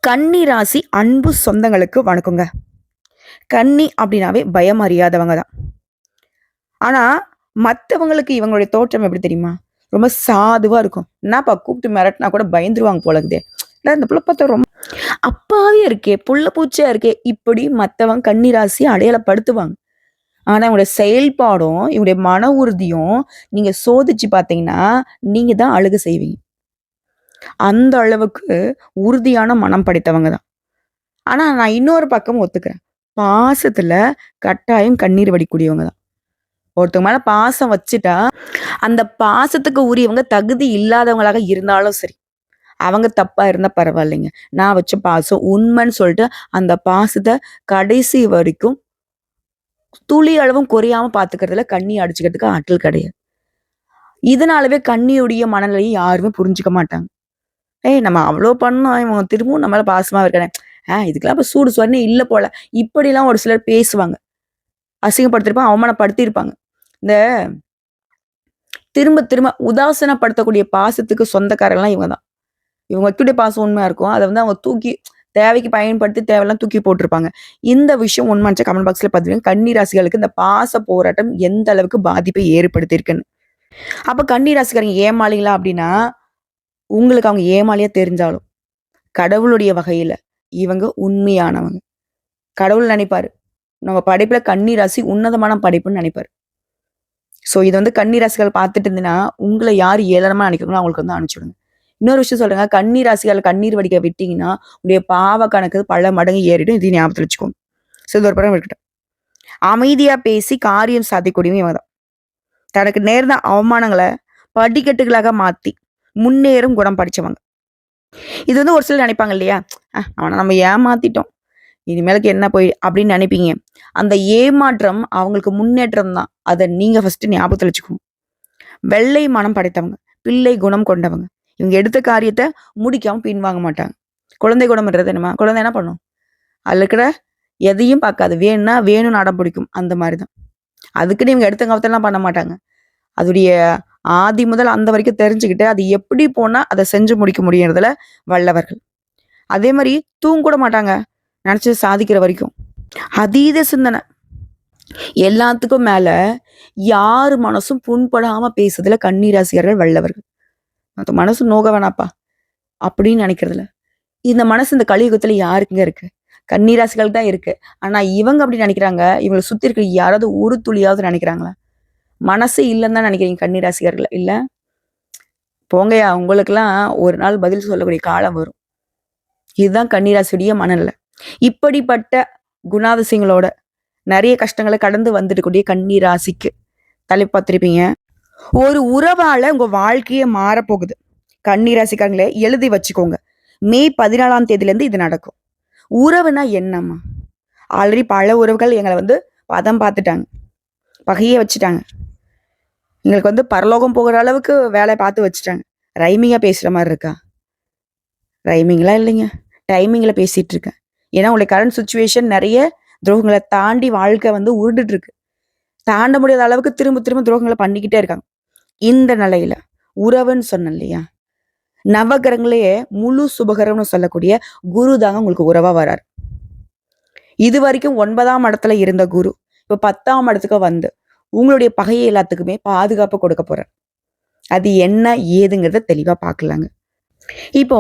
கன்னி ராசி அன்பு சொந்தங்களுக்கு வணக்கங்க. கன்னி அப்படின்னாவே பயம் அறியாதவங்க தான். ஆனா, மத்தவங்களுக்கு இவங்களுடைய தோற்றம் எப்படி தெரியுமா? ரொம்ப சாதுவா இருக்கும். என்னப்பா கூப்பிட்டு மிரட்டினா கூட பயந்துருவாங்க போல இருக்குதே. இல்ல இந்த புள்ள பார்த்தா ரொம்ப அப்பாவியா இருக்கே, புள்ள பூச்சியா இருக்கே, இப்படி மத்தவங்க கன்னி ராசிய அடையாளப்படுத்துவாங்க. ஆனா, இவங்களுடைய செயல்பாடும், இவங்களுடைய மன உறுதியும் நீங்க சோதிச்சு பார்த்தீங்கன்னா, நீங்க தான் அழுக செய்வீங்க. அந்த அளவுக்கு உறுதியான மனம் படைத்தவங்க தான். ஆனா, நான் இன்னொரு பக்கம் ஒத்துக்கிறேன். பாசத்துல கட்டாயம் கண்ணீர் வடிக்கக்கூடியவங்க தான். ஒருத்தவங்க மேல பாசம் வச்சுட்டா, அந்த பாசத்துக்கு உரியவங்க தகுதி இல்லாதவங்களாக இருந்தாலும் சரி, அவங்க தப்பா இருந்தா பரவாயில்லைங்க. நான் வச்ச பாசம் உண்மைன்னு சொல்லிட்டு, அந்த பாசத்த கடைசி வரைக்கும் துளி அளவும் குறையாம பாத்துக்கிறதுல கண்ணி அடிச்சுக்கிறதுக்கு ஆற்றல் கிடையாது. இதனாலவே கன்னியுடைய மனநிலையை யாருமே புரிஞ்சுக்க மாட்டாங்க. ஏய் நம்ம அவ்ளோ பண்ணோம், இவன் திரும்பவும் நம்ம மேல பாசமா இருக்கானே. இதுக்கெல்லாம் இப்ப சூடு சொன்னே இல்ல போல. இப்படிலாம் ஒரு சிலர் பேசுவாங்க. அசிங்கப்படுத்திருப்பாங்க, அவமானப்படுத்தியிருப்பாங்க. இந்த திரும்ப திரும்ப உதாசீனப்படுத்தக்கூடிய பாசத்துக்கு சொந்தக்காரங்கலாம் இவங்க தான். இவங்க வைக்கக்கூடிய பாசம் உண்மையா இருக்கும். அத வந்து அவங்க தூக்கி தேவைக்கு பயன்படுத்தி தேவையெல்லாம் தூக்கி போட்டுருப்பாங்க. இந்த விஷயம் உண்மைன்னு கமெண்ட் பாக்ஸ்ல பதிவிடுங்க. கன்னி ராசிகளுக்கு இந்த பாச போராட்டம் எந்த அளவுக்கு பாதிப்பை ஏற்படுத்தியிருக்குன்னு. அப்ப கன்னி ராசிக்காரங்க ஏமாளிகளா அப்படின்னா, உங்களுக்கு அவங்க ஏமாளியா தெரிஞ்சாலும், கடவுளுடைய வகையில இவங்க உண்மையானவங்க. கடவுள் நினைப்பாரு. நம்ம படைப்புல கன்னி ராசி உன்னதமான படைப்புன்னு நினைப்பாரு. ஸோ இது வந்து கன்னி ராசிகள் பார்த்துட்டு இருந்தீங்கன்னா, உங்கள யார் ஏளனமா நினைக்கிறாங்களோ அவங்களுக்கு வந்து அனுப்பிச்சுடுங்க. இன்னொரு விஷயம் சொல்றேங்க. கன்னி ராசிகள் கண்ணீர் வடிக்க விட்டீங்கன்னா, உங்களுடைய பாவ கணக்கு பல மடங்கு ஏறிடும். இதையும் ஞாபகத்துல வச்சுக்கோங்க. ஸோ இது ஒரு படம் இருக்கட்டும். அமைதியா பேசி காரியம் சாதிக்கக்கூடியவங்க இவங்க தான். தனக்கு நேர்ந்த அவமானங்கள படிக்கட்டுகளாக மாத்தி முன்னேறும் குணம் படிச்சவங்க. இது வந்து ஒரு சிலர் நினைப்பாங்க இல்லையா? அவன நம்ம ஏமாத்திட்டோம். இனிமேலுக்கு என்ன போய் அப்படின்னு நினைப்பீங்க. அந்த ஏமாற்றம் அவங்களுக்கு முன்னேற்றம் தான். அத நீங்க ஃபர்ஸ்ட் ஞாபகத்துல வச்சுக்கோங்க. வெள்ளை மனம் படைத்தவங்க, பிள்ளை குணம் கொண்டவங்க. இவங்க எடுத்த காரியத்த முடிக்காம பின்வாங்க மாட்டாங்க. குழந்தை குணம்ன்றது என்னமா? குழந்தை என்ன பண்ணும்? அதுல இருக்கிற எதையும் பார்க்காது. வேணும்னா வேணும்னு அடம் பிடிக்கும். அந்த மாரி தான். அதுக்குன்னு இவங்க எடுத்த கவுத்தெல்லாம் பண்ண மாட்டாங்க. அதுடைய ஆதி முதல் அந்த வரைக்கும் தெரிஞ்சுக்கிட்டு, அது எப்படி போனா அத செஞ்சு முடிக்க முடியுறதுல வல்லவர்கள். அதே மாரி தூங்க கூட மாட்டாங்க. நினைச்சது சாதிக்கிற வரைக்கும். அதீத சிந்தனை. எல்லாத்துக்கும் மேல யார் மனசும் புண்படாம பேசுறதுல கன்னி ராசிக்காரர்கள் வல்லவர்கள். அந்த மனசு நோக வேணாப்பா அப்படின்னு நினைக்கிறதுல. இந்த மனசு இந்த கலியுகத்துல யாருக்குங்க இருக்கு? கன்னி ராசிகள் தான் இருக்கு. ஆனா இவங்க அப்படி நினைக்கிறாங்க. இவங்களை சுத்தி இருக்க யாராவது ஒரு துளியாவது நினைக்கிறாங்களா? மனசு இல்லைன்னு தான் நினைக்கிறீங்க கன்னி ராசிக்காரர்கள் இல்ல? போங்கயா உங்களுக்கெல்லாம் ஒரு நாள் பதில் சொல்லக்கூடிய காலம் வரும். இதுதான் கன்னிராசியுடைய மனநிலை. இப்படிப்பட்ட குணாதிசயங்களோட நிறைய கஷ்டங்களை கடந்து வந்துட்டு கூடிய கன்னி ராசிக்கு தலைப்பு பார்த்திருப்பீங்க. ஒரு உறவால உங்க வாழ்க்கையே மாறப்போகுது. கன்னி ராசிக்காரங்களே எழுதி வச்சுக்கோங்க. மே 14ஆம் தேதியிலேருந்து இது நடக்கும். உறவுனா என்னம்மா? ஆல்ரெடி பல உறவுகள் எங்களை வந்து பதம் பார்த்துட்டாங்க. பகையே வச்சுட்டாங்க. எங்களுக்கு வந்து பரலோகம் போகிற அளவுக்கு வேலை பார்த்து வச்சுட்டாங்க. ரைமிங்கா பேசுற மாதிரி இருக்கா? ரைமிங்லாம் இல்லைங்க. டைமிங்ல பேசிட்டு இருக்கேன். ஏன்னா உங்களுடைய கரண்ட் சுச்சுவேஷன் நிறைய துரோகங்களை தாண்டி வாழ்க்கை வந்து உருண்டுட்டு இருக்கு. தாண்ட முடியாத அளவுக்கு திரும்ப திரும்ப துரோகங்களை பண்ணிக்கிட்டே இருக்காங்க. இந்த நிலையில உறவுன்னு சொன்னேன் இல்லையா? நவகிரகங்களையே முழு சுபகரம்னு சொல்லக்கூடிய குரு தாங்க உங்களுக்கு உறவா வராரு. இது வரைக்கும் 9ஆம் இடத்துல இருந்த குரு இப்ப 10ஆம் இடத்துக்கு வந்து உங்களுடைய பகையை எல்லாத்துக்குமே பாதுகாப்பு கொடுக்க போறார். அது என்ன ஏதுங்கிறத தெளிவா பார்க்கலாங்க. இப்போ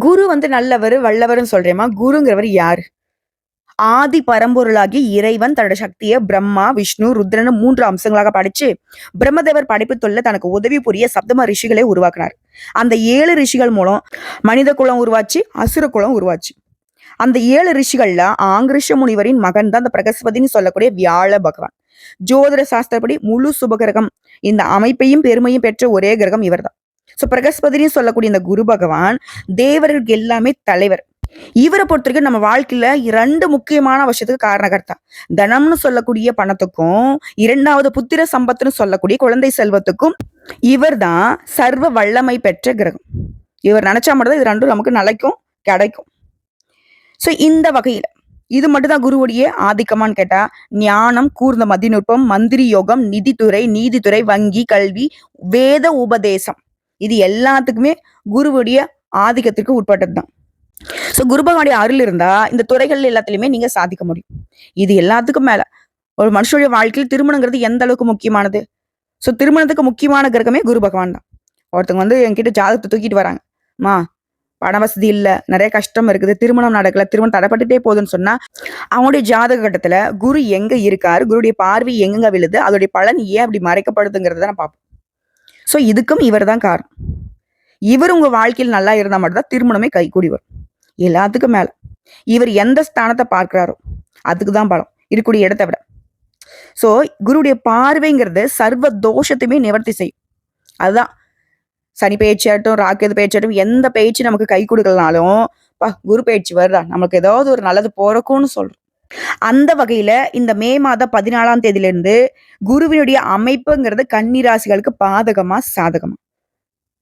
குரு வந்து நல்லவர் வல்லவர்னு சொல்றேமா? குருங்கிறவர் யாரு? ஆதி பரம்பொருளாகி இறைவன் தன்னோட சக்தியை பிரம்மா விஷ்ணு ருத்ரன்னு 3 அம்சங்களாக படைச்சு பிரம்மதேவர் படைப்பு தொல்ல தனக்கு உதவி புரிய சப்தம ரிஷிகளை உருவாக்குனார். அந்த 7 ரிஷிகள் மூலம் மனித குலம் உருவாச்சு, அசுர குலம் உருவாச்சு. அந்த 7 ரிஷிகள்ல ஆங்கிருஷ முனிவரின் மகன் தான் அந்த பிரகஸ்பதினு சொல்லக்கூடிய வியாழ பகவான். ஜோதிட சாஸ்திரப்படி முழு சுபகிரகம் இந்த அமைப்பையும் பெருமையும் பெற்ற ஒரே கிரகம் இவர்தான். சோ பிரகஸ்பதினு சொல்லக்கூடிய இந்த குரு பகவான் தேவர்களுக்கு எல்லாமே தலைவர். இவரை பொறுத்த வரைக்கும் நம்ம வாழ்க்கையில 2 முக்கியமான விஷயத்துக்கு காரணகர்த்தா. தனம்னு சொல்லக்கூடிய பணத்துக்கும், 2வது புத்திர சம்பத்துன்னு சொல்லக்கூடிய குழந்தை செல்வத்துக்கும் இவர் தான் சர்வ வல்லமை பெற்ற கிரகம். இவர் நினைச்சா மட்டும்தான் இது 2ம் நமக்கு நிலைக்கும் கிடைக்கும். சோ இந்த வகையில இது மட்டும்தான் குருவுடைய ஆதிக்கமான்னு கேட்டா, ஞானம், கூர்ந்த மதிநுட்பம், மந்திரி யோகம், நிதித்துறை, நீதித்துறை, வங்கி, கல்வி, வேத உபதேசம் இது எல்லாத்துக்குமே குருவுடைய ஆதிக்கத்திற்கு உட்பட்டது தான். ஸோ குரு பகவானுடைய அருள் இருந்தா இந்த துறைகள் எல்லாத்துலயுமே நீங்க சாதிக்க முடியும். இது எல்லாத்துக்கும் மேல ஒரு மனுஷனுடைய வாழ்க்கையில் திருமணங்கிறது எந்த அளவுக்கு முக்கியமானது. ஸோ திருமணத்துக்கு முக்கியமான கிரகமே குரு பகவான் தான். ஒருத்தவங்க வந்து என்கிட்ட ஜாதகத்தை தூக்கிட்டு வராங்க. மா பண வசதி இல்ல, நிறைய கஷ்டம் இருக்குது, திருமணம் நடக்கல, திருமணம் தடைப்பட்டுட்டே போகுதுன்னு சொன்னா, அவங்களுடைய ஜாதக கட்டத்துல குரு எங்க இருக்காரு, குருடைய பார்வை எங்கெங்க விழுது, அதோடைய பலன் ஏன் அப்படி மறைக்கப்படுதுங்கிறத நான் பார்ப்போம். ஸோ இதுக்கும் இவர் தான் காரணம். இவர் உங்க வாழ்க்கையில் நல்லா இருந்தா மட்டும்தான் திருமணமே கைகூடி வரும். எல்லாத்துக்கும் மேல இவர் எந்த ஸ்தானத்தை பார்க்கிறாரோ அதுக்கு தான் பலம் இருக்கக்கூடிய இடத்தை விட. ஸோ குருடைய பார்வைங்கிறது சர்வ தோஷத்தையுமே நிவர்த்தி செய்யும். அதுதான் சனி பயிற்சியாட்டும் ராக்கெது பயிற்சியாட்டும் எந்த பயிற்சி நமக்கு கை கொடுக்கலனாலும் குரு பயிற்சி வருதா நமக்கு ஏதாவது ஒரு நல்லது போறக்கும்னு சொல்றோம். அந்த வகையில இந்த மே மாதம் 14ஆம் தேதியிலிருந்து குருவினுடைய அமைப்புங்கிறது கன்னி ராசிகளுக்கு பாதகமா சாதகமா?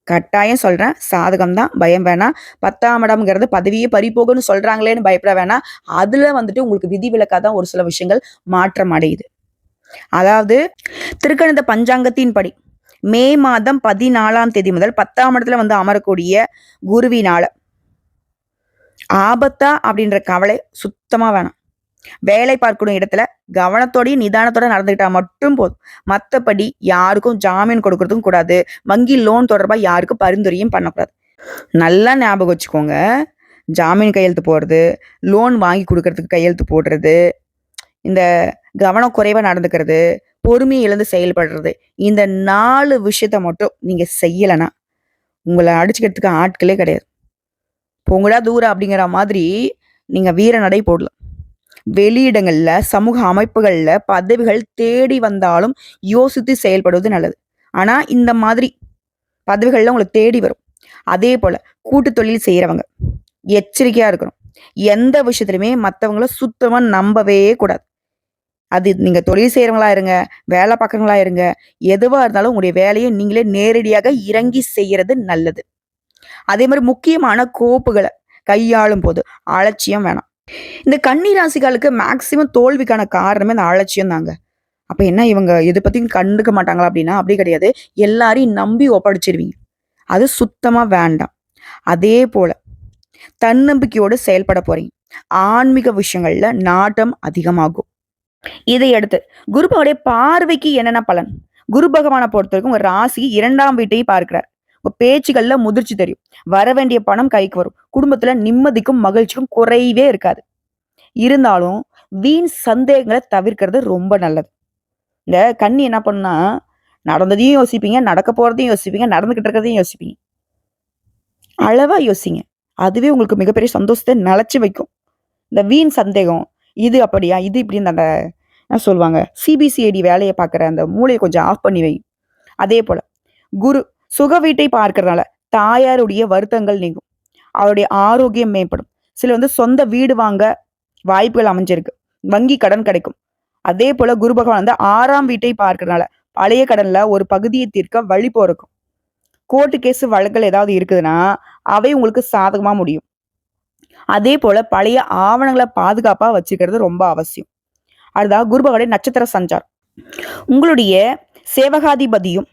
கட்டாயம் சொல்றேன், சாதகம் தான், பயம் வேணாம். 10ஆம் இடம்ங்கிறது பதவியே பறிபோகுன்னு சொல்றாங்களேன்னு பயப்பட வேணாம். அதுல வந்துட்டு உங்களுக்கு விதிவிலக்காதான் ஒரு சில விஷயங்கள் மாற்றம் அடையுது. அதாவது திருக்கணித பஞ்சாங்கத்தின் படி மே மாதம் 14ஆம் தேதி முதல் 10ஆம் இடத்துல வந்து அமரக்கூடிய குருவினால ஆபத்தா அப்படின்ற கவலை சுத்தமா வேணாம். வேலை பார்க்கணும் இடத்துல கவனத்தோடய நிதானத்தோட நடந்துக்கிட்டா மட்டும் போதும். மற்றபடி யாருக்கும் ஜாமீன் கொடுக்கறதும் கூடாது. வங்கி லோன் தொடர்பா யாருக்கும் பரிந்துரையும் பண்ணக்கூடாது. நல்லா ஞாபகம் வச்சுக்கோங்க. ஜாமீன் கையெழுத்து போடுறது, லோன் வாங்கி கொடுக்கறதுக்கு கையெழுத்து போடுறது, இந்த கவனம் குறைவா நடந்துக்கிறது, பொறுமையை இழந்து செயல்படுறது, இந்த 4 விஷயத்த மட்டும் நீங்க செய்யலைன்னா உங்களை அடிச்சுக்கிறதுக்கு ஆட்களே கிடையாது. பொங்கடா தூரம் அப்படிங்கிற மாதிரி நீங்க வீர நடை போடலாம். வெளியிடங்கள்ல சமூக அமைப்புகள்ல பதவிகள் தேடி வந்தாலும் யோசித்து செயல்படுவது நல்லது. ஆனா இந்த மாதிரி பதவிகள்ல உங்களை தேடி வரும். அதே போல கூட்டு தொழில் செய்யறவங்க எச்சரிக்கையா இருக்கணும். எந்த விஷயத்திலுமே மற்றவங்கள சுத்தமா நம்பவே கூடாது. அது நீங்க தொழில் செய்யறவங்களா இருங்க, வேலை பார்க்கறவங்களா இருங்க, எதுவா இருந்தாலும் உங்களுடைய வேலையை நீங்களே நேரடியாக இறங்கி செய்யறது நல்லது. அதே மாதிரி முக்கியமான கோப்புகளை கையாளும் போது அலட்சியம் வேணாம். இந்த கன்னி ராசிகளுக்கு மேக்சிமம் தோல்விக்கான காரணமே இந்த அலட்சியம் தாங்க. அப்ப என்ன இவங்க இதை பத்தியும் கண்டுக்க மாட்டாங்களா அப்படின்னா அப்படி கிடையாது. எல்லாரையும் நம்பி ஒப்படைச்சிருவீங்க. அது சுத்தமா வேண்டாம். அதே போல தன்னம்பிக்கையோடு செயல்பட போறீங்க. ஆன்மீக விஷயங்கள்ல நாட்டம் அதிகமாகும். இதை அடுத்து குரு பகவானுடைய பார்வைக்கு என்னென்ன பலன்? குரு பகவானை பொறுத்த வரைக்கும் ஒரு ராசி 2ஆம் வீட்டையும் பார்க்கிறார். பேச்சுகள்ல முதிர்ச்சி தெரியும். வர வேண்டிய பணம் கைக்கு வரும். குடும்பத்துல நிம்மதிக்கும் மகிழ்ச்சிக்கும் குறைவே இருக்காது. இருந்தாலும் வீண் சந்தேகங்களை தவிர்க்கிறது ரொம்ப நல்லது. இந்த கன்னி என்ன பண்ணா நடந்ததையும் யோசிப்பீங்க, நடக்க போறதையும் யோசிப்பீங்க, நடந்துகிட்டு இருக்கிறதையும் யோசிப்பீங்க. அளவா யோசிங்க. அதுவே உங்களுக்கு மிகப்பெரிய சந்தோஷத்தை நிலைச்சு வைக்கும். இந்த வீண் சந்தேகம், இது அப்படியா, இது இப்படின்னு அந்த சொல்லுவாங்க சிபிசிஐடி வேலையை பார்க்குற அந்த மூளையை கொஞ்சம் ஆஃப் பண்ணி வை. அதே போல குரு சுக வீட்டை பார்க்கறதுனால தாயாருடைய வருத்தங்கள் நீங்கும். அவருடைய ஆரோக்கியம் மேம்படும். சில வந்து சொந்த வீடு வாங்க வாய்ப்புகள் அமைஞ்சிருக்கு. வங்கி கடன் கிடைக்கும். அதே போல குரு பகவான் வந்து 6ஆம் வீட்டை பார்க்கறதுனால பழைய கடன்ல ஒரு பகுதியை தீர்க்க வழி போறக்கும். கோர்ட்டு கேஸ் வழக்குகள் ஏதாவது இருக்குதுன்னா அவை உங்களுக்கு சாதகமா முடியும். அதே போல பழைய ஆவணங்களை பாதுகாப்பா வச்சுக்கிறது ரொம்ப அவசியம். அடுத்தா குரு பகவானுடைய நட்சத்திர சஞ்சாரம். உங்களுடைய சேவகாதிபதியும்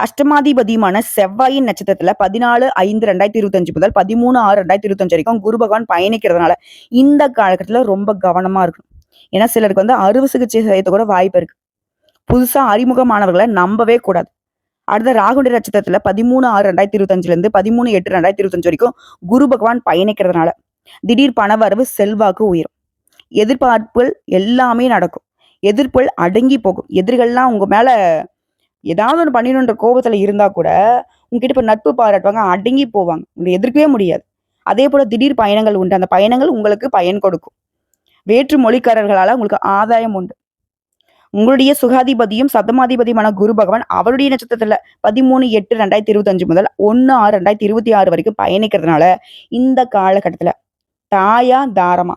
அஷ்டமாதிபதியுமான செவ்வாயின் நட்சத்திரத்துல 14/5/2025 முதல் 13/6/2025 வரைக்கும் குரு பகவான் பயணிக்கிறதுனால இந்த காலகட்டத்துல ரொம்ப கவனமா இருக்கணும். ஏன்னா சிலருக்கு வந்து அறுவை சிகிச்சை செய்யறது கூட வாய்ப்பு இருக்கு. புதுசா அறிமுகமானவர்களை நம்பவே கூடாது. அடுத்த ராகுடைய நட்சத்திரத்துல 13/6/2025 இருந்து 13/8/2025 வரைக்கும் குரு பகவான் பயணிக்கிறதுனால திடீர் பணவரவு செல்வாக்கு உயரும். எதிர்பார்ப்புகள் எல்லாமே நடக்கும். எதிர்ப்புகள் அடங்கி போகும். எதிரிகள்லாம் உங்க மேல ஏதாவது ஒன்று பண்ணிடணுன்ற கோபத்துல இருந்தா கூட உங்ககிட்ட இப்ப நட்பு பாராட்டுவாங்க, அடங்கி போவாங்க. உங்களை எதிர்க்கவே முடியாது. அதே போல திடீர் பயணங்கள் உண்டு. அந்த பயணங்கள் உங்களுக்கு பயன் கொடுக்கும். வேற்று மொழிக்காரர்களால உங்களுக்கு ஆதாயம் உண்டு. உங்களுடைய சுகாதிபதியும் சப்தமாதிபதியுமான குரு பகவான் அவருடைய நட்சத்திரத்துல 13/8/2025 முதல் 1/6/2026 வரைக்கும் பயணிக்கிறதுனால இந்த காலகட்டத்துல தாயா தாரமா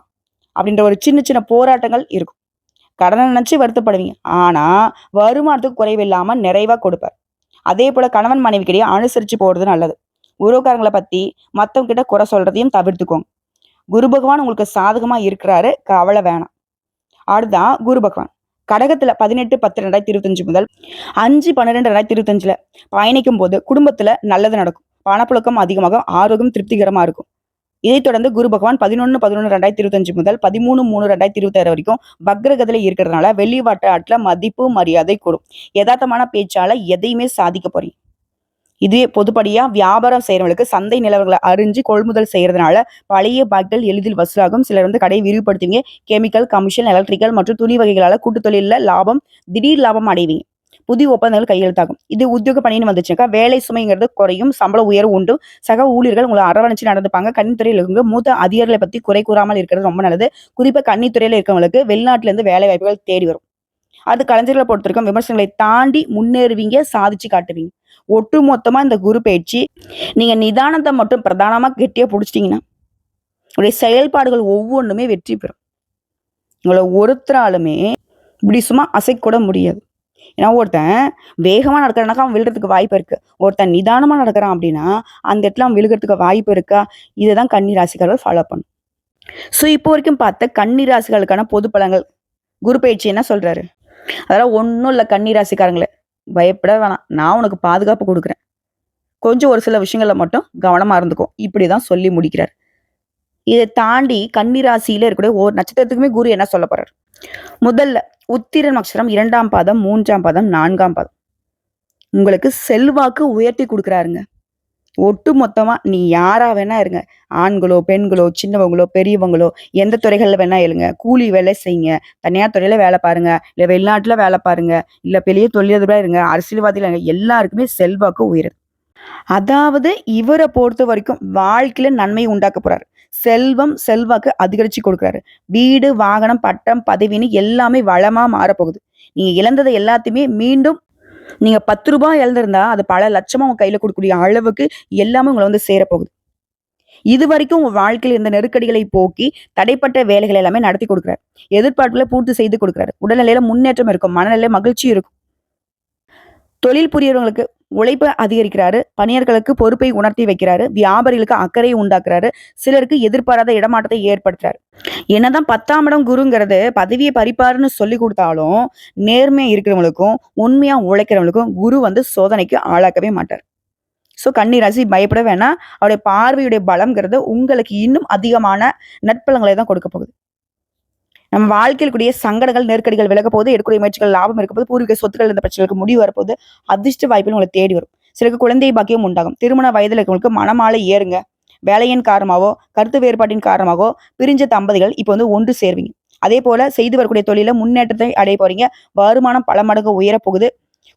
அப்படின்ற ஒரு சின்ன சின்ன போராட்டங்கள் இருக்கும். கடனை நினைச்சு வருத்தப்படுவீங்க. ஆனா வருமானத்துக்கு குறைவில்லாம நிறைவா கொடுப்பார். அதே போல கணவன் மனைவிக்கிடையே அனுசரிச்சு போறது நல்லது. உறவுக்காரங்களை பத்தி மத்தவங்க கிட்ட குறை சொல்றதையும் தவிர்த்துக்கோங்க. குரு பகவான் உங்களுக்கு சாதகமா இருக்கிறாரு, கவலை வேணாம். அடுத்தான் குரு பகவான் கடகத்துல 18/10/2025 முதல் 5/12/2025 பயணிக்கும் போது குடும்பத்துல நல்லது நடக்கும். பணப்புழக்கம் அதிகமாக, ஆரோக்கியம் திருப்திகரமா இருக்கும். இதைத் தொடர்ந்து குரு பகவான் 11/11/2025 முதல் 13/3/2026 வரைக்கும் வக்ரகதியில இருக்கிறதுனால வெளிவட்டாரத்துல மதிப்பு மரியாதை கூடும். யதார்த்தமான பேச்சால எதையுமே சாதிக்க போறீங்க. இதுவே பொதுப்படியா வியாபாரம் செய்யறவங்களுக்கு சந்தை நிலவரங்களை அறிஞ்சு கொள்முதல் செய்யறதுனால பழைய பாக்கிகள் எளிதில் வசூலாகும். சிலர் கடையை விரிவுபடுத்துவீங்க. கெமிக்கல், கமிஷன், எலக்ட்ரிக்கல் மற்றும் துணி வகைகளால கூட்டு தொழில லாபம், திடீர் லாபம் அடைவீங்க. புதிய ஒப்பந்தங்கள் கையெழுத்தாகும். இது உத்தியோக பணின்னு வந்துச்சுனாக்கா வேலை சுமைங்கிறது குறையும், சம்பள உயர்வு உண்டு. சக ஊழியர்கள் உங்களை அரவணைச்சு நடந்துப்பாங்க. கன்னித்துறையில் இருக்கவங்க மூத்த அதிகாரிகளை பத்தி குறை கூறாமல் இருக்கிறது ரொம்ப நல்லது. குறிப்பா கன்னித்துறையில இருக்கவங்களுக்கு வெளிநாட்டுல இருந்து வேலை வாய்ப்புகள் தேடி வரும். அது கலைஞர்களை பொறுத்திருக்கும். விமர்சனங்களை தாண்டி முன்னேறுவீங்க, சாதிச்சு காட்டுவீங்க. ஒட்டு மொத்தமா இந்த குரு பயிற்சி நீங்க நிதானத்தை மட்டும் பிரதானமா கெட்டியா பிடிச்சிட்டீங்கன்னா உங்களுடைய செயல்பாடுகள் ஒவ்வொன்றுமே வெற்றி பெறும். உங்களை ஒருத்தராலுமே இப்படி சும்மா அசைக்கூட முடியாது. ஏன்னா ஒருத்தன் வேகமா நடக்கிறானாக்கா அவன் விழுறதுக்கு வாய்ப்பு இருக்கு. ஒருத்தன் நிதானமா நடக்கிறான் அப்படின்னா அந்த இடத்துல அவன் விழுகிறதுக்கு வாய்ப்பு இருக்கா? இதுதான் கன்னி ராசிக்காரர்கள் ஃபாலோ பண்ணும். ஸோ இப்போ வரைக்கும் பார்த்த கன்னி ராசிகளுக்கான பொது பலன்கள் குரு பயிற்சி என்ன சொல்றாரு? அதெல்லாம் ஒன்றும் இல்லை கன்னி ராசிக்காரங்களே, பயப்பட வேணாம். நான் உனக்கு பாதுகாப்பு கொடுக்குறேன். கொஞ்சம் ஒரு சில விஷயங்கள்ல மட்டும் கவனமா இருந்துக்கும். இப்படிதான் சொல்லி முடிக்கிறார். இதை தாண்டி கன்னி ராசியில இருக்கக்கூடிய ஒரு நட்சத்திரத்துக்குமே குரு என்ன சொல்ல போறாரு? முதல்ல உத்திர நட்சத்திரம் 2ஆம் பாதம், 3ஆம் பாதம், 4ஆம் பாதம் உங்களுக்கு செல்வாக்கு உயர்த்தி கொடுக்குறாருங்க. ஒட்டு மொத்தமா நீ யாரா வேணா இருங்க. ஆண்களோ, பெண்களோ, சின்னவங்களோ, பெரியவங்களோ, எந்த துறைகள்ல வேணா எழுங்க. கூலி வேலை செய்யுங்க. தனியார் துறையில வேலை பாருங்க. இல்ல வெளிநாட்டுல வேலை பாருங்க. இல்ல பெரிய தொழிலதிபரா இருங்க. அரசியல்வாதிகள் இருங்க. எல்லாருக்குமே செல்வாக்கு உயருது. அதாவது இவரை பொறுத்த வரைக்கும் வாழ்க்கையில நன்மை உண்டாக்க போறாரு. செல்வம், செல்வாக்கு அதிகரிச்சு கொடுக்குறாரு. வீடு, வாகனம், பட்டம், பதவின்னு எல்லாமே வளமா மாறப்போகுது. நீங்க இழந்ததை எல்லாத்தையுமே மீண்டும் நீங்க 10 ரூபாய் இழந்திருந்தா அது பல லட்சமா உங்க கையில கொடுக்கக்கூடிய அளவுக்கு எல்லாமே உங்களை சேரப்போகுது. இது வரைக்கும் உங்க வாழ்க்கையில் இருந்த நெருக்கடிகளை போக்கி தடைப்பட்ட வேலைகள் எல்லாமே நடத்தி கொடுக்குறாரு. எதிர்பார்ப்புகளை பூர்த்தி செய்து கொடுக்குறாரு. உடல்நிலையில முன்னேற்றம் இருக்கும். மனநிலை மகிழ்ச்சி இருக்கும். தொழில் புரியறவங்களுக்கு உழைப்பை அதிகரிக்கிறாரு. பணியாளர்களுக்கு பொறுப்பை உணர்த்தி வைக்கிறாரு. வியாபாரிகளுக்கு அக்கறையை உண்டாக்குறாரு. சிலருக்கு எதிர்பாராத இடமாற்றத்தை ஏற்படுத்துறாரு. என்னதான் 10ஆம் இடம் குருங்கிறது பதவியை பறிப்பாருன்னு சொல்லி கொடுத்தாலும் நேர்மையா இருக்கிறவங்களுக்கும் உண்மையா உழைக்கிறவங்களுக்கும் குரு சோதனைக்கு ஆளாக்கவே மாட்டார். ஸோ கன்னி ராசி பயப்பட வேணாம். அவருடைய பார்வையுடைய பலம்ங்கிறது உங்களுக்கு இன்னும் அதிகமான நட்பலங்களை தான் கொடுக்க போகுது. நம்ம வாழ்க்கையில் கூடிய சங்கடங்கள், நெருக்கடிகள் விலக போது, எடுக்கக்கூடிய முயற்சிகள் லாபம் இருக்க போது, பூர்வீக சொத்துக்கள் இந்த பிரச்சனைகளுக்கு முடிவு வரப்போது, அதிர்ஷ்ட வாய்ப்புகள் உங்களை தேடி வரும். சிலருக்கு குழந்தை பாக்கியம் உண்டாகும். திருமண வயதில் இருக்கவங்களுக்கு மனமாலை ஏறுங்க. வேலையின் காரணமாகவோ, கருத்து வேறுபாட்டின் காரணமாகவோ பிரிஞ்ச தம்பதிகள் இப்போ ஒன்று சேர்வீங்க. அதே போல செய்து வரக்கூடிய தொழில முன்னேற்றத்தை அடைய போறீங்க. வருமானம் பல மடங்கு உயரப்போகுது.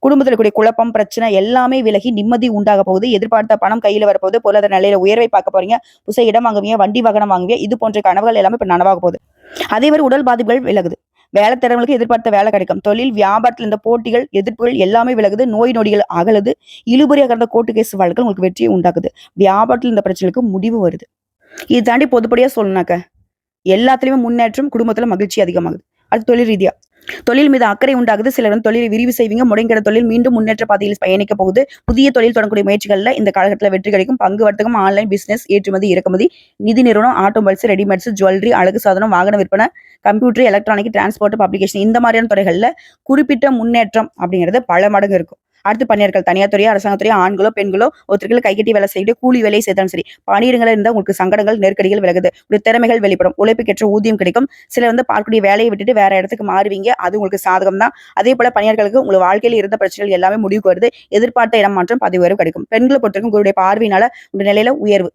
குடும்பத்தில் இருக்கக்கூடிய குழப்பம், பிரச்சனை எல்லாமே விலகி நிம்மதி உண்டாக போகுது. எதிர்பார்த்த பணம் கையில வரப்போகுது. பொருளாதார நிலையில உயர்வை பார்க்க போறீங்க. புதுசா இடம் வாங்குவீங்க, வண்டி வாகனம் வாங்குவீங்க. இது போன்ற கனவுகள் எல்லாமே இப்ப நனவாக போகுது. அதே மாதிரி உடல் பாதிப்புகள் விலகுது. வேலை திறமைகளுக்கு எதிர்பார்த்த வேலை கிடைக்கும். தொழில் வியாபாரத்தில் இந்த போட்டிகள், எதிர்ப்புகள் எல்லாமே விலகுது. நோய் நொடிகள் அகலுது. இழுபறியாக இருந்த கோர்ட்டு கேஸ் வழக்குகள் உங்களுக்கு வெற்றியை உண்டாக்குது. வியாபாரத்தில் இந்த பிரச்சனைக்கு முடிவு வருது. இது தாண்டி பொதுப்படியா சொல்லணும்னாக்க எல்லாத்துலயுமே முன்னேற்றம், குடும்பத்துல மகிழ்ச்சி அதிகமாகுது. அது தொழில் ரீதியா தொழில் மீது அக்கறை உண்டாகுது. சிலர் தொழிலை விரிவு செய்வீங்க. முடங்கிற தொழில் மீண்டும் முன்னேற்ற பாதையில் பயணிக்க போகுது. புதிய தொழில் தொடங்கக்கூடிய முயற்சிகள்ல இந்த காலகட்டத்தில் வெற்றி கிடைக்கும். பங்கு வர்த்தகம், ஆன்லைன் பிசினஸ், ஏற்றுமதி, இறக்குமதி, நிதி நிறுவனம், ஆட்டோமொபைல்ஸ், ரெடிமேட்ஸ், ஜுவல்லரி, அழகு சாதனம், வாகன விற்பனை, கம்ப்யூட்டர், எலக்ட்ரானிக், டிரான்ஸ்போர்ட், பப்ளிகேஷன் இந்த மாதிரியான துறைகள்ல குறிப்பிட்ட முன்னேற்றம் அப்படிங்கிறது பல மடங்கு இருக்கும். அடுத்து பணியாளர்கள் தனியார் துறையா, அரசாங்கத்துறையா, ஆண்களோ பெண்களோ ஒருத்தர்கள் கைகட்டி வேலை செய்யக்கூடிய கூலி வேலையை செய்தாலும் சரி, பணியிடங்கள் இருந்தால் உங்களுக்கு சங்கடங்கள், நெருக்கடிகள் விலகுது. உங்களுடைய திறமைகள் வெளிப்படும். உழைப்புக்கேற்ற ஊதியம் கிடைக்கும். சிலர் பார்க்கக்கூடிய வேலையை விட்டுட்டு வேற இடத்துக்கு மாறுவீங்க. அது உங்களுக்கு சாதகம் தான். அதே போல பணியாளர்களுக்கு உங்கள் வாழ்க்கையில் இருந்த பிரச்சனைகள் எல்லாமே முடிவுக்கு வருது. எதிர்பார்த்த இடம் மாற்றம், பதவி உயர்வு கிடைக்கும். பெண்களை பொறுத்தவரைக்கும் உங்களுடைய பார்வையினால உங்களுடைய நிலையில உயர்வு.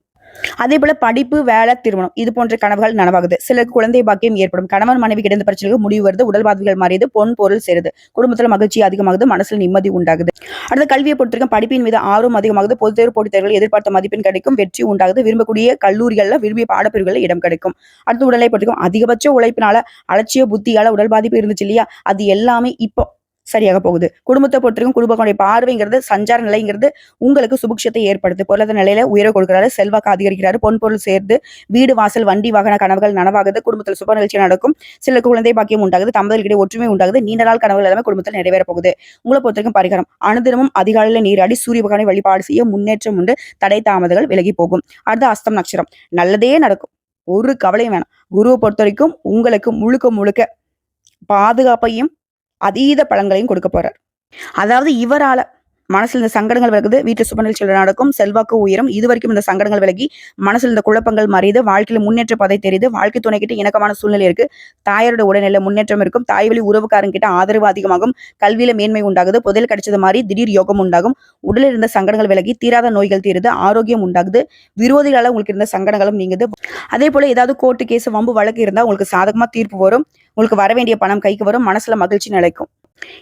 அதே போல படிப்பு, வேலை, திருமணம் இது போன்ற கனவுகள் நனவாகுது. சிலருக்கு குழந்தை பாக்கியம் ஏற்படும். கணவன் மனைவி கிடந்த பிரச்சனைகளுக்கு முடிவு வருது. உடல் பாதிப்புகள் மாறியது. பொன் பொருள் சேருது. குடும்பத்துல மகிழ்ச்சி அதிகமாகுது. மனசுல நிம்மதி உண்டாகுது. அடுத்த கல்வியை பொறுத்தவரைக்கும் படிப்பின் மீது ஆர்வம் அதிகமாகுது. பொதுத் தேர்வு, போட்டித் தேர்வுகள் எதிர்பார்த்த மதிப்பெண் கிடைக்கும். வெற்றி உண்டாகுது. விரும்பக்கூடிய கல்லூரிகள்ல விரும்பிய பாடப்பிரிவுகளில் இடம் கிடைக்கும். அடுத்த உடலை பொறுத்தவரைக்கும் அதிகபட்ச உழைப்பினால, அலட்சிய புத்தியால உடல் பாதிப்பு இருந்துச்சு இல்லையா, அது எல்லாமே இப்போ சரியாக போகுது. குடும்பத்தை பொறுத்தவரைக்கும் குடும்பங்களுடைய பார்வைங்கிறது, சஞ்சார நிலைங்கிறது உங்களுக்கு சுபிக்ஷத்தை ஏற்படுத்து. பொருளாதார நிலையில உயர கொடுக்கிறாரு. செல்வாக்கு அதிகரிக்கிறாரு. பொன் பொருள் சேர்ந்து வீடு, வாசல், வண்டி, வாகன கனவுகள் நனவாகுது. குடும்பத்தில் சுப நிகழ்ச்சி நடக்கும். சிலருக்கு குழந்தை பாக்கியம் உண்டாகுது. தம்பதிகளிடையே ஒற்றுமை உண்டாகுது. நீண்ட நாள் கனவுகள் எல்லாமே குடும்பத்தில் நிறைவேற போகுது. உங்களை பொறுத்தவரைக்கும் பரிகாரம் அனுதினமும் அதிகாலையில நீராடி சூரிய பகவானை வழிபாடு செய்ய முன்னேற்றம் உண்டு. தடை தாமதங்கள் விலகி போகும். அடுத்த அஸ்தம் நட்சத்திரம் நல்லதே நடக்கும். ஒரு கவலையும் வேணாம். குருவை பொறுத்த வரைக்கும் உங்களுக்கு முழுக்க முழுக்க பாதுகாப்பையும் அதீத பலன்களையும் கொடுக்க போறார். அதாவது இவரால மனசுல இந்த சங்கடங்கள் விலகுது, வீட்டுல சுப நிகழ்ச்சிகள் நடக்கும், செல்வாக்கு உயரும். இதுவரைக்கும் இந்த சங்கடங்கள் விலகி மனசுல இந்த குழப்பங்கள் மறையுது, வாழ்க்கையில முன்னேற்ற பாதை தெரியுது, வாழ்க்கை துணை கிட்ட இணக்கமான சூழ்நிலை இருக்கு, தாயாரோட உடல்நிலை முன்னேற்றம் இருக்கும், தாய் வழி உறவுக்காரங்க கிட்ட ஆதரவு அதிகமாகும், கல்வியில மேன்மை உண்டாகுது, புதையல் கிடைச்சது மாதிரி திடீர் யோகம் உண்டாகும், உடலில் இருந்த சங்கடங்கள் விலகி தீராத நோய்கள் தீருது, ஆரோக்கியம் உண்டாகுது, விரோதிகளால உங்களுக்கு இருந்த சங்கடங்களும் நீங்குது. அதே போல ஏதாவது கோர்ட்டு கேஸ் வம்பு வழக்கு இருந்தா உங்களுக்கு சாதகமா தீர்ப்பு வரும், உங்களுக்கு வர வேண்டிய பணம் கைக்கு வரும், மனசுல மகிழ்ச்சி நிலைக்கும்.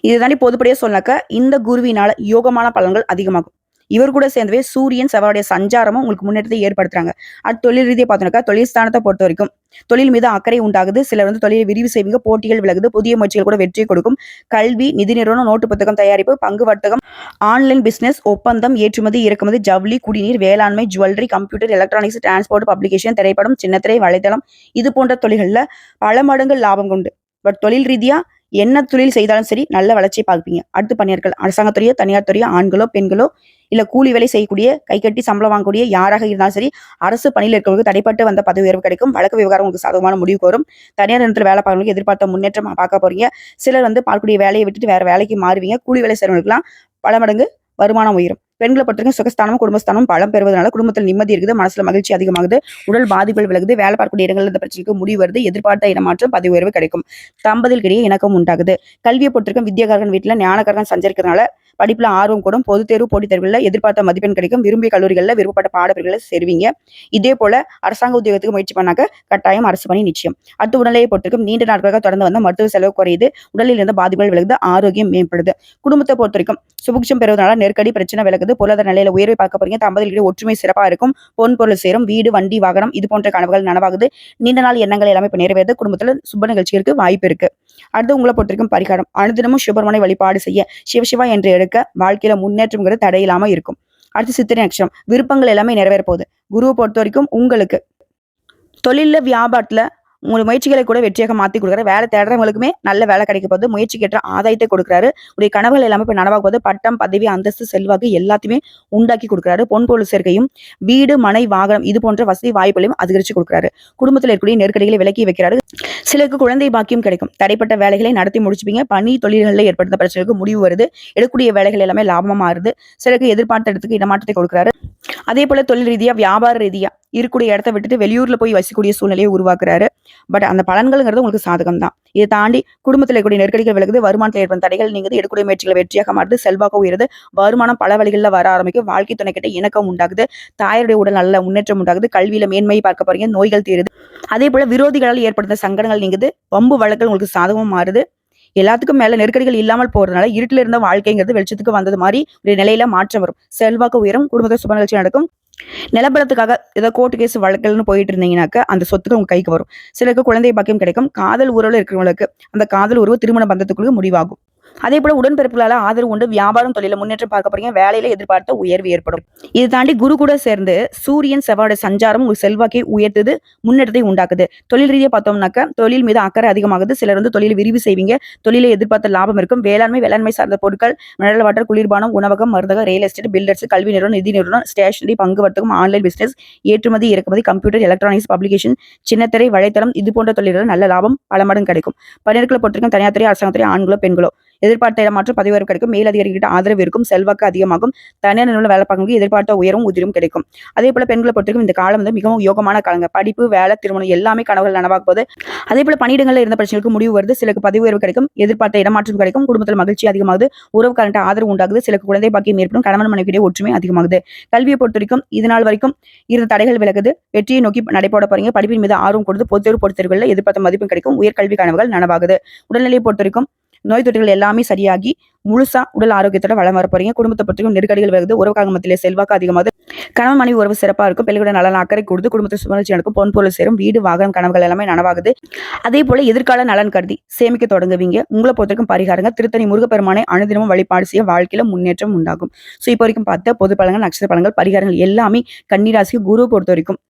இது தாண்டி பொதுப்படியா சொன்னாக்க இந்த குருவினால யோகமான பலன்கள் அதிகமாகும். இவர் கூட சேர்ந்தவே சூரியன் செவ்வாயுடைய சஞ்சாரமும் உங்களுக்கு முன்னேற்றத்தை ஏற்படுத்துறாங்க. அது தொழில் ரீதியா பார்த்தோம்னாக்கா தொழில் ஸ்தானத்தை பொறுத்த வரைக்கும் தொழில் மீது அக்கறை உண்டாகுது, சிலர் தொழிலை விரிவு செய்வீங்க, போட்டிகள் விலகுது, புதிய முயற்சிகள் கூட வெற்றியை கொடுக்கும். கல்வி, நிதி நிறுவனம், நோட்டு புத்தகம் தயாரிப்பு, பங்கு வர்த்தகம், ஆன்லைன் பிசினஸ், ஒப்பந்தம், ஏற்றுமதி இறக்குமதி, ஜவுளி, குடிநீர், வேளாண்மை, jewellery, computer, electronics, transport, publication, திரைப்படம், சின்னத்திரை, வலைதளம், இது போன்ற தொழில்கள்ல பல மடங்கு லாபம் கொண்டு பட் தொழில் ரீதியா என்ன தொழில் செய்தாலும் சரி நல்ல வளர்ச்சியை பார்ப்பீங்க. அடுத்து பணியாட்கள், அரசாங்கத்துறையோ தனியார் துறையோ, ஆண்களோ பெண்களோ இல்ல கூலி வேலை செய்யக்கூடிய, கை கட்டி சம்பளம் வாங்கக்கூடிய யாராக இருந்தாலும் சரி, அரசு பணியில் இருக்கிறவங்களுக்கு தடைப்பட்டு வந்த பதவி உயர்வு கிடைக்கும், வழக்கு விவகாரம் உங்களுக்கு சாதகமான முடிவுக்கு வரும், தனியார் நிறுவனத்தில் வேலை பார்க்கறவங்களுக்கு எதிர்பார்த்த முன்னேற்றம் பார்க்க போறீங்க, சிலர் பார்க்கக்கூடிய வேலையை விட்டுட்டு வேற வேலைக்கு மாறுவீங்க, கூலி வேலை செய்யறவங்களுக்குலாம் பல மடங்கு வருமானம் உயரும். பெண்களை பொறுத்தவரைக்கும் சுகஸ்தானமும் குடும்பஸ்தானமும் பலம் பெறுவதனால குடும்பத்தில் நிம்மதி இருக்குது, மனசுல மகிழ்ச்சி அதிகமாகுது, உடல் பாதிப்புகள் விலகுது, வேலை பார்க்கக்கூடிய இடங்கள் இந்த பிரச்சனைக்கு முடிவு வருது, எதிர்பார்த்த இடமாற்றம் பதவி உயர்வு கிடைக்கும், தம்பதிகளுக்கிடையே இணக்கம் உண்டாகுது. கல்வியை பொறுத்தவரைக்கும் வித்யாகாரகன் வீட்டுல ஞானகாரகன் சஞ்சரிக்கிறதுனால படிப்புல ஆர்வம் கூடும், பொது தேர்வு போட்டித் தேர்வுகளில் எதிர்பார்த்த மதிப்பெண் கிடைக்கும், விரும்பிய கல்லூரிகளில் விருப்பப்பட்ட பாடப்பிரிவுகளை சேருவீங்க. இதே போல அரசாங்க உத்தியோகத்துக்கு முயற்சி பண்ணாக்க கட்டாயம் அரசு பணி நிச்சயம். அடுத்த உடல்நிலையை பொறுத்தவரைக்கும் நீண்ட நாட்களாக தொடர்ந்து வந்த மருத்துவ செலவு குறையுது, உடலில் இருந்த பாதிப்புகள் விலகுது, ஆரோக்கியம் மேம்படுது. குடும்பத்தை பொறுத்தவரைக்கும் சுபிக்ஷம் பெறுவதனால நெருக்கடி பிரச்சனை விலகுது, பொருளாதார நிலையில உயர்வை பார்க்க போறீங்க, தம்பதிகளிடையே ஒற்றுமை சிறப்பா இருக்கும், பொன் பொருள் சேரும், வீடு, வண்டி, வாகனம் இது போன்ற கனவுகள் நனவாகுது, நீண்ட நாள் எண்ணங்கள் எல்லாமே இப்ப நிறைவேறுது, குடும்பத்துல சுப நிகழ்ச்சிகளுக்கு வாய்ப்பு இருக்கு. அடுத்து உங்களை பொறுத்தவரைக்கும் பரிகாரம், அனுதினமும் சுப்பிரமணிய வழிபாடு செய்ய, சிவசிவா என்று எடுக்க வாழ்க்கையில முன்னேற்றம்ங்கிறது தடையில்லாம இருக்கும். அடுத்து சித்திரை நட்சத்திரம், விருப்பங்கள் எல்லாமே நிறைவேற போகுது. குருவை பொறுத்த வரைக்கும் உங்களுக்கு தொழில வியாபாரத்துல உங்க முயற்சிகளை கூட வெற்றியாக மாத்தி கொடுக்குறாரு, வேலை தேடுறவங்களுக்குமே நல்ல வேலை கிடைக்க போகுது, முயற்சிக்கு ஏற்ற ஆதாயத்தை கொடுக்குறாரு, உடைய கனவுகள் எல்லாமே இப்ப நனவாக போகுது, பட்டம், பதவி, அந்தஸ்து, செல்வாக்கு எல்லாத்தையுமே உண்டாக்கி கொடுக்குறாரு, பொன் பொருள் சேர்க்கையும், வீடு, மனை, வாகனம் இது போன்ற வசதி வாய்ப்புகளையும் அதிகரிச்சு கொடுக்குறாரு, குடும்பத்தில் இருக்கக்கூடிய நெருக்கடிகளை விலக்கி வைக்கிறாரு, சிலருக்கு குழந்தை பாக்கியம் கிடைக்கும், தடைப்பட்ட வேலைகளை நடத்தி முடிச்சுப்பீங்க, பணி தொழில்களில் ஏற்படுத்த பிரச்சனைக்கு முடிவு வருது, எடுக்கக்கூடிய வேலைகள் எல்லாமே லாபமா மாறுது, சிலருக்கு எதிர்பார்த்த இடத்துக்கு இடமாற்றத்தை கொடுக்குறாரு. அதே போல தொழில் ரீதியா, வியாபார ரீதியா இருக்கக்கூடிய இடத்த விட்டுட்டு வெளியூர்ல போய் வசிக்கக்கூடிய சூழ்நிலையை உருவாக்குறாரு. பட் அந்த பலன்கள்ங்கிறது உங்களுக்கு சாதகம் தான். இதை தாண்டி குடும்பத்தில் இருக்கக்கூடிய நெருக்கடிகள் விலகுது, வருமானத்தில் ஏற்படும் தடைகள் நீங்குது, எடுக்கக்கூடிய முயற்சிகளை வெற்றியாக மாறுது, செல்வாக்கு உயருது, வருமானம் பல வழிகளில் வர ஆரம்பிக்கும், வாழ்க்கை துணை கிட்ட இணக்கம் உண்டாகுது, தாயாருடைய உடல் நல்ல முன்னேற்றம் உண்டாகுது, கல்வியில மேன்மை பார்க்க போறீங்க, நோய்கள் தீருது. அதே போல விரோதிகளால் ஏற்படுத்த சங்கடங்கள் நீங்குது, வம்பு வழக்குகள் உங்களுக்கு சாதகமா மாறுது. எல்லாத்துக்கும் மேல நெருக்கடிகள் இல்லாமல் போறதுனால இருட்டில இருந்த வாழ்க்கைங்கிறது வெளிச்சத்துக்கு வந்தது மாதிரி ஒரு நிலையில மாற்றம் வரும், செல்வாக்கு உயரும், குடும்பத்தை சுப நிகழ்ச்சி நடக்கும். நிலபலத்துக்காக ஏதோ கோர்ட்டு கேஸ் வழக்குன்னு போயிட்டு இருந்தீங்கன்னாக்க அந்த சொத்துக்கு உங்க கைக்கு வரும், சிலருக்கு குழந்தை பாக்கியம் கிடைக்கும், காதல் உறவுல இருக்கிறவங்களுக்கு அந்த காதல் உறவு திருமண பந்தத்துக்குள்ள முடிவாகும். அதே போல உடன்பிறப்புகளால ஆதரவு உண்டு, வியாபாரம் தொழில முன்னேற்றம் பார்க்க போறீங்க, வேலையில எதிர்பார்த்த உயர்வு ஏற்படும். இது தாண்டி குரு கூட சேர்ந்து சூரியன் செவ்வாயோட சஞ்சாரம் உங்க செல்வாக்கை உயர்த்துது, முன்னேற்றத்தை உண்டாக்குது. தொழில் ரீதியா பார்த்தோம்னாக்க தொழில் மீது அக்கறை அதிகமாகுது, சிலர் தொழிலை விரிவு செய்வீங்க, தொழிலை எதிர்பார்த்த லாபம் இருக்கும், வேளாண்மை சார்ந்த பொருட்கள், மினரல் வாட்டர், குளிர்பானம், உணவகம், மருந்தகம், ரியல் எஸ்டேட், பில்டர்ஸ், கல்வி நிறுவனம், நிதி நிறுவனம், ஸ்டேஷனரி, பங்கு வர்த்தகம், ஆன்லைன் பிசினஸ், ஏற்றுமதி இறக்குமதி, கம்ப்யூட்டர், எலக்ட்ரானிக்ஸ், பப்ளிகேஷன், சின்னத்திரை, வலைத்தளம் இது போன்ற தொழில்கள் நல்ல லாபம் பல மடங்கு கிடைக்கும். பணியாட்களை பொறுத்தவரைக்கும் தனியார் துறை, அரசாங்கத்துறை, ஆண்களோ பெண்களோ எதிர்பார்த்த இடமாற்றம் பதவி உயர்வு கிடைக்கும், மேலதிகாரிகிட்ட ஆதரவு இருக்கும், செல்வாக்கு அதிகமாகும், தனியார் நிறுவனம் வேலை பார்க்கறவங்களுக்கு எதிர்பார்த்த உயரும் உதிரும் கிடைக்கும். அதே போல பெண்களை பொறுத்தவரைக்கும் இந்த காலம் மிகவும் யோகமான காலங்க, படிப்பு, வேலை, திருமணம் எல்லாமே கனவுகள் நனவாக போகுது. அதே போல பணியிடங்களில் இருந்த பிரச்சனைகளுக்கு முடிவு வருது, சிலருக்கு பதவி உயர்வு கிடைக்கும், எதிர்பார்த்த இடமாற்றம் கிடைக்கும், குடும்பத்தில் மகிழ்ச்சி அதிகமாகுது, உறவுக்காரன்ட்ட ஆதரவு உண்டாகுது, சிலருக்கு குழந்தை பாக்கியம் ஏற்படும், கணவன் மனைவியிடையே ஒற்றுமை அதிகமாகுது. கல்வியை பொறுத்த வரைக்கும் இது நாள் வரைக்கும் இருந்த தடைகள் விலகுது, வெற்றியை நோக்கி நடைபோட போறீங்க, படிப்பின் மீது ஆர்வம் கொடுத்து பொது தேர்வு போட்டித் தேர்வுகளில் எதிர்பார்த்த மதிப்பெண் கிடைக்கும், உயர்கல்வி கனவுகள் நனவாகுது. உடல்நிலையை பொறுத்த வரைக்கும் நோய் தொற்றுகள் எல்லாமே சரியாகி முழுசா உடல் ஆரோக்கியத்தோட வளம் வர போறீங்க, குடும்பத்தை பற்றியும் நெருக்கடிகள் வருது, உறவுக்காக மத்தியிலே செல்வாக்கு அதிகமாகுது, கணவன் மனைவி உறவு சிறப்பா இருக்கும், பிள்ளைகளோட நலன் அக்கறை கொடுத்து குடும்பத்தை சுமர்ச்சி நடக்கும், பொன் பொருள் சேரும், வீடு, வாகனம் கனவுகள் எல்லாமே நனவாகுது. அதே போல எதிர்கால நலன் கருதி சேமிக்க தொடங்குவீங்க. உங்களை பொறுத்தவரைக்கும் பரிகாரங்க, திருத்தணி முருகப்பெருமானை அனுதினமும் வழிபாடு செய்ய வாழ்க்கையில முன்னேற்றம் உண்டாகும். ஸோ இப்போ வரைக்கும் பார்த்த பொது பலன்கள், நட்சத்திர பலன்கள், பரிகாரங்கள் எல்லாமே கன்னிராசிக்கு குரு பொறுத்த வரைக்கும்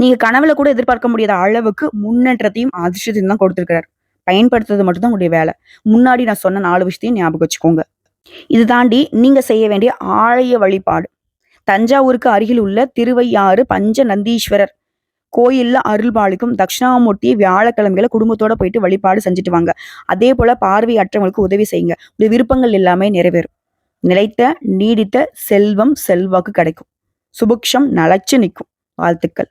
நீங்க கனவுல கூட எதிர்பார்க்க முடியாத அளவுக்கு முன்னேற்றத்தையும் அதிர்ஷ்டத்தையும் தான் கொடுத்திருக்கிறார். பயன்படுத்துறது மட்டும்தான் உங்களுடைய வேலை. முன்னாடி நான் சொன்ன 4 விஷயத்தையும் ஞாபகம் வச்சுக்கோங்க. இது தாண்டி நீங்க செய்ய வேண்டிய ஆலய வழிபாடு, தஞ்சாவூருக்கு அருகில் உள்ள திருவையாறு பஞ்ச நந்தீஸ்வரர் கோயில்ல அருள்பாலிக்கும் தட்சிணாமூர்த்தியை வியாழக்கிழமைகளை குடும்பத்தோட போயிட்டு வழிபாடு செஞ்சுட்டு வாங்க. அதே போல பார்வையற்றவங்களுக்கு உதவி செய்யுங்க, உங்களுடைய விருப்பங்கள் எல்லாமே நிறைவேறும். நிலைத்த நீடித்த செல்வம் செல்வாக்கு கிடைக்கும். சுபிக்ஷம் நிலைச்சு நிற்கும். வாழ்த்துக்கள்.